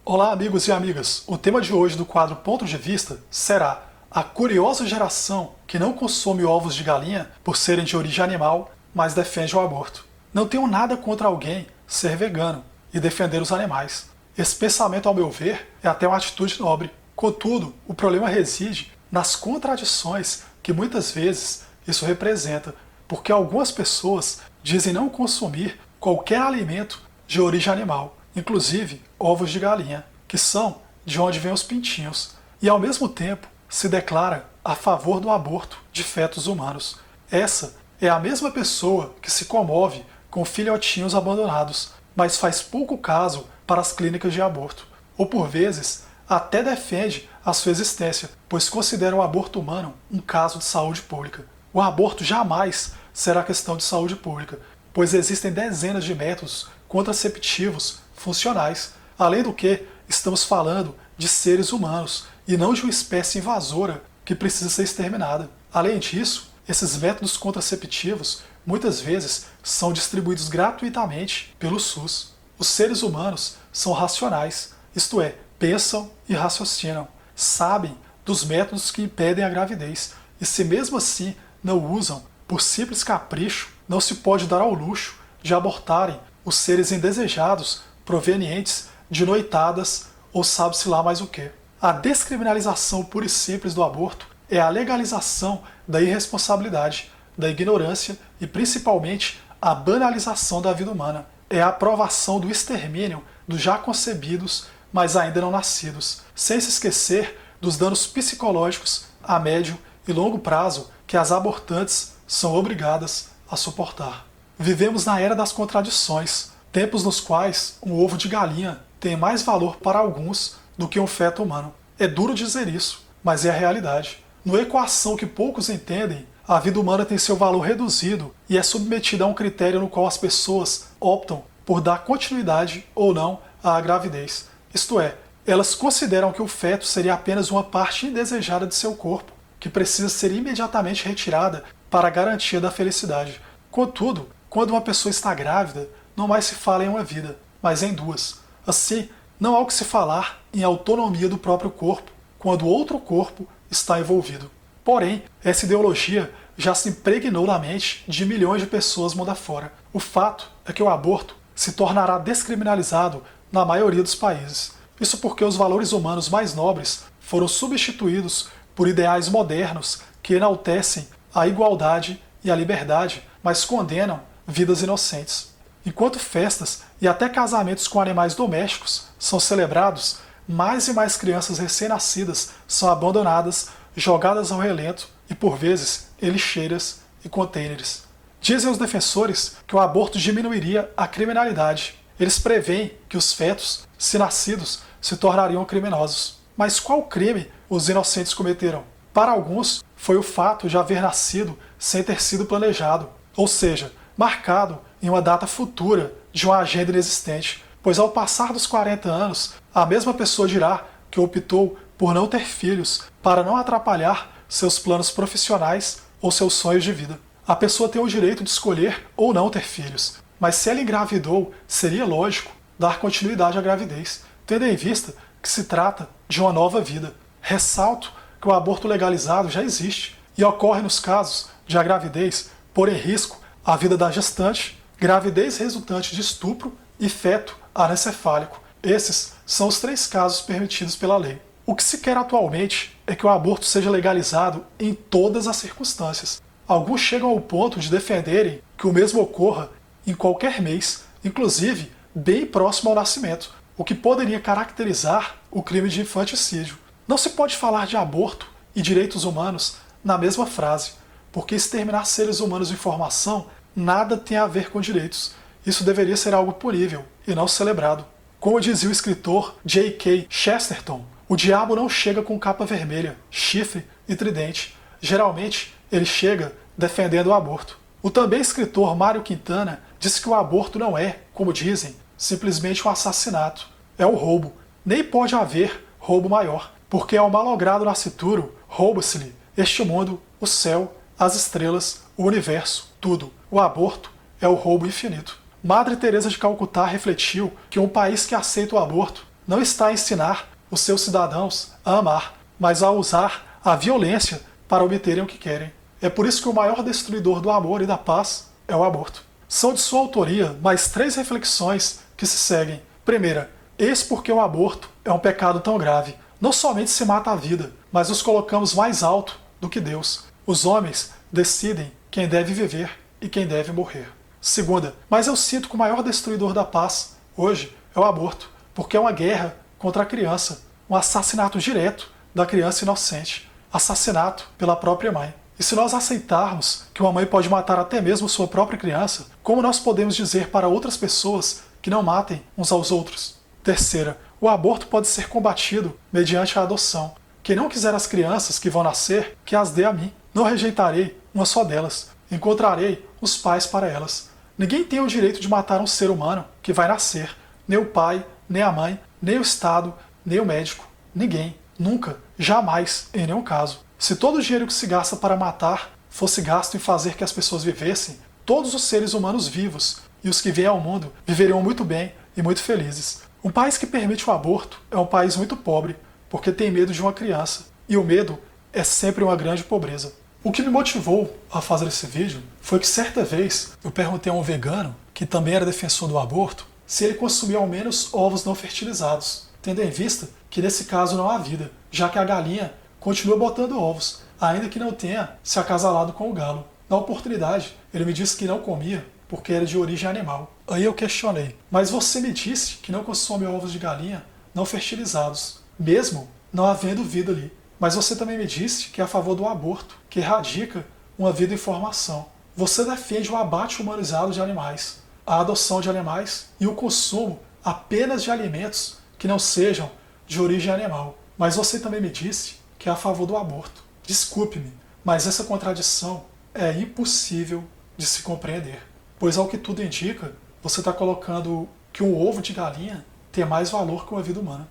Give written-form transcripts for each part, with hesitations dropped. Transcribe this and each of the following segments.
Olá, amigos e amigas! O tema de hoje do quadro Ponto de Vista será a curiosa geração que não consome ovos de galinha por serem de origem animal, mas defende o aborto. Não tenho nada contra alguém ser vegano e defender os animais. Esse pensamento, ao meu ver, é até uma atitude nobre. Contudo, o problema reside nas contradições que muitas vezes isso representa, porque algumas pessoas dizem não consumir qualquer alimento de origem animal, inclusive ovos de galinha, que são de onde vêm os pintinhos, e ao mesmo tempo se declara a favor do aborto de fetos humanos. Essa é a mesma pessoa que se comove com filhotinhos abandonados, mas faz pouco caso para as clínicas de aborto, ou por vezes até defende a sua existência, pois considera o aborto humano um caso de saúde pública. O aborto jamais será questão de saúde pública, pois existem dezenas de métodos contraceptivos funcionais. Além do que, estamos falando de seres humanos e não de uma espécie invasora que precisa ser exterminada. Além disso, esses métodos contraceptivos muitas vezes são distribuídos gratuitamente pelo SUS. Os seres humanos são racionais, isto é, pensam e raciocinam, sabem dos métodos que impedem a gravidez e se mesmo assim não usam, por simples capricho, não se pode dar ao luxo de abortarem os seres indesejados provenientes de noitadas ou sabe-se lá mais o que. A descriminalização pura e simples do aborto é a legalização da irresponsabilidade, da ignorância e principalmente a banalização da vida humana. É a aprovação do extermínio dos já concebidos, mas ainda não nascidos, sem se esquecer dos danos psicológicos a médio e longo prazo que as abortantes são obrigadas a suportar. Vivemos na era das contradições, tempos nos quais um ovo de galinha tem mais valor para alguns do que um feto humano. É duro dizer isso, mas é a realidade. Numa equação que poucos entendem, a vida humana tem seu valor reduzido e é submetida a um critério no qual as pessoas optam por dar continuidade ou não à gravidez. Isto é, elas consideram que o feto seria apenas uma parte indesejada de seu corpo, que precisa ser imediatamente retirada para a garantia da felicidade. Contudo, quando uma pessoa está grávida, não mais se fala em uma vida, mas em duas. Assim, não há o que se falar em autonomia do próprio corpo, quando outro corpo está envolvido. Porém, essa ideologia já se impregnou na mente de milhões de pessoas mundo afora. O fato é que o aborto se tornará descriminalizado na maioria dos países. Isso porque os valores humanos mais nobres foram substituídos por ideais modernos que enaltecem a igualdade e a liberdade, mas condenam vidas inocentes. Enquanto festas e até casamentos com animais domésticos são celebrados, mais e mais crianças recém-nascidas são abandonadas, jogadas ao relento e, por vezes, em lixeiras e contêineres. Dizem os defensores que o aborto diminuiria a criminalidade. Eles preveem que os fetos, se nascidos, se tornariam criminosos. Mas qual crime os inocentes cometeram? Para alguns, foi o fato de haver nascido sem ter sido planejado, ou seja, marcado em uma data futura de uma agenda inexistente, pois ao passar dos 40 anos, a mesma pessoa dirá que optou por não ter filhos para não atrapalhar seus planos profissionais ou seus sonhos de vida. A pessoa tem o direito de escolher ou não ter filhos, mas se ela engravidou, seria lógico dar continuidade à gravidez, tendo em vista que se trata de uma nova vida. Ressalto que o aborto legalizado já existe e ocorre nos casos de a gravidez pôr em risco a vida da gestante, gravidez resultante de estupro e feto anencefálico. Esses são os 3 casos permitidos pela lei. O que se quer atualmente é que o aborto seja legalizado em todas as circunstâncias. Alguns chegam ao ponto de defenderem que o mesmo ocorra em qualquer mês, inclusive bem próximo ao nascimento, o que poderia caracterizar o crime de infanticídio. Não se pode falar de aborto e direitos humanos na mesma frase, porque exterminar seres humanos em formação nada tem a ver com direitos. Isso deveria ser algo punível e não celebrado. Como dizia o escritor J.K. Chesterton, o diabo não chega com capa vermelha, chifre e tridente. Geralmente, ele chega defendendo o aborto. O também escritor Mário Quintana disse que o aborto não é, como dizem, simplesmente um assassinato. É um roubo. Nem pode haver roubo maior, porque ao malogrado nascituro rouba-se-lhe este mundo, o céu, as estrelas, o universo, tudo. O aborto é o roubo infinito. Madre Teresa de Calcutá refletiu que um país que aceita o aborto não está a ensinar os seus cidadãos a amar, mas a usar a violência para obterem o que querem. É por isso que o maior destruidor do amor e da paz é o aborto. São de sua autoria mais 3 reflexões que se seguem. Primeira, eis porque o aborto é um pecado tão grave. Não somente se mata a vida, mas nos colocamos mais alto do que Deus. Os homens decidem quem deve viver e quem deve morrer. Segunda, mas eu sinto que o maior destruidor da paz hoje é o aborto, porque é uma guerra contra a criança, um assassinato direto da criança inocente, assassinato pela própria mãe. E se nós aceitarmos que uma mãe pode matar até mesmo sua própria criança, como nós podemos dizer para outras pessoas que não matem uns aos outros? Terceira, o aborto pode ser combatido mediante a adoção. Quem não quiser as crianças que vão nascer, que as dê a mim. Não rejeitarei uma só delas. Encontrarei os pais para elas. Ninguém tem o direito de matar um ser humano que vai nascer. Nem o pai, nem a mãe, nem o Estado, nem o médico. Ninguém. Nunca. Jamais. Em nenhum caso. Se todo o dinheiro que se gasta para matar fosse gasto em fazer que as pessoas vivessem, todos os seres humanos vivos e os que vêm ao mundo viveriam muito bem e muito felizes. Um país que permite o aborto é um país muito pobre, porque tem medo de uma criança. E o medo é sempre uma grande pobreza. O que me motivou a fazer esse vídeo foi que certa vez eu perguntei a um vegano, que também era defensor do aborto, se ele consumia ao menos ovos não fertilizados, tendo em vista que nesse caso não há vida, já que a galinha continua botando ovos, ainda que não tenha se acasalado com o galo. Na oportunidade, ele me disse que não comia porque era de origem animal. Aí eu questionei, mas você me disse que não consome ovos de galinha não fertilizados, mesmo não havendo vida ali. Mas você também me disse que é a favor do aborto, que erradica uma vida em formação. Você defende o abate humanizado de animais, a adoção de animais e o consumo apenas de alimentos que não sejam de origem animal. Mas você também me disse que é a favor do aborto. Desculpe-me, mas essa contradição é impossível de se compreender. Pois ao que tudo indica, você está colocando que um ovo de galinha tem mais valor que uma vida humana.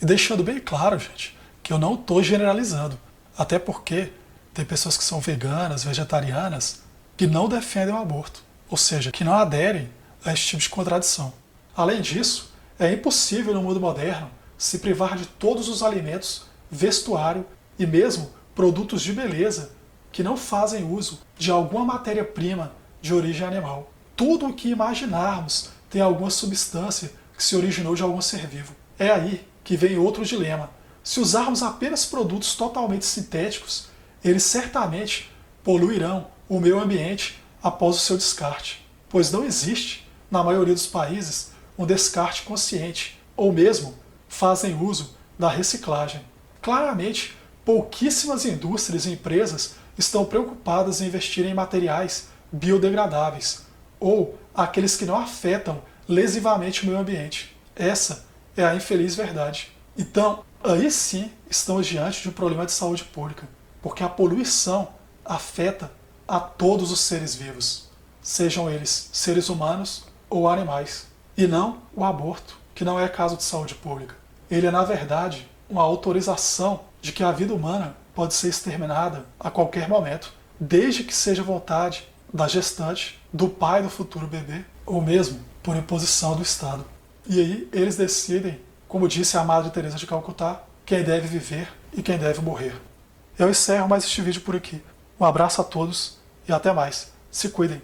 E deixando bem claro, gente, que eu não estou generalizando. Até porque tem pessoas que são veganas, vegetarianas, que não defendem o aborto. Ou seja, que não aderem a esse tipo de contradição. Além disso, é impossível no mundo moderno se privar de todos os alimentos, vestuário e mesmo produtos de beleza que não fazem uso de alguma matéria-prima de origem animal. Tudo o que imaginarmos tem alguma substância que se originou de algum ser vivo. É aí que vem outro dilema. Se usarmos apenas produtos totalmente sintéticos, eles certamente poluirão o meio ambiente após o seu descarte, pois não existe, na maioria dos países, um descarte consciente, ou mesmo fazem uso da reciclagem. Claramente, pouquíssimas indústrias e empresas estão preocupadas em investir em materiais biodegradáveis, ou aqueles que não afetam lesivamente o meio ambiente. Essa é a infeliz verdade. Então, aí sim estamos diante de um problema de saúde pública, porque a poluição afeta a todos os seres vivos, sejam eles seres humanos ou animais, e não o aborto, que não é caso de saúde pública. Ele é, na verdade, uma autorização de que a vida humana pode ser exterminada a qualquer momento, desde que seja vontade da gestante, do pai do futuro bebê, ou mesmo por imposição do Estado. E aí eles decidem, como disse a Madre Teresa de Calcutá, quem deve viver e quem deve morrer. Eu encerro mais este vídeo por aqui. Um abraço a todos e até mais. Se cuidem.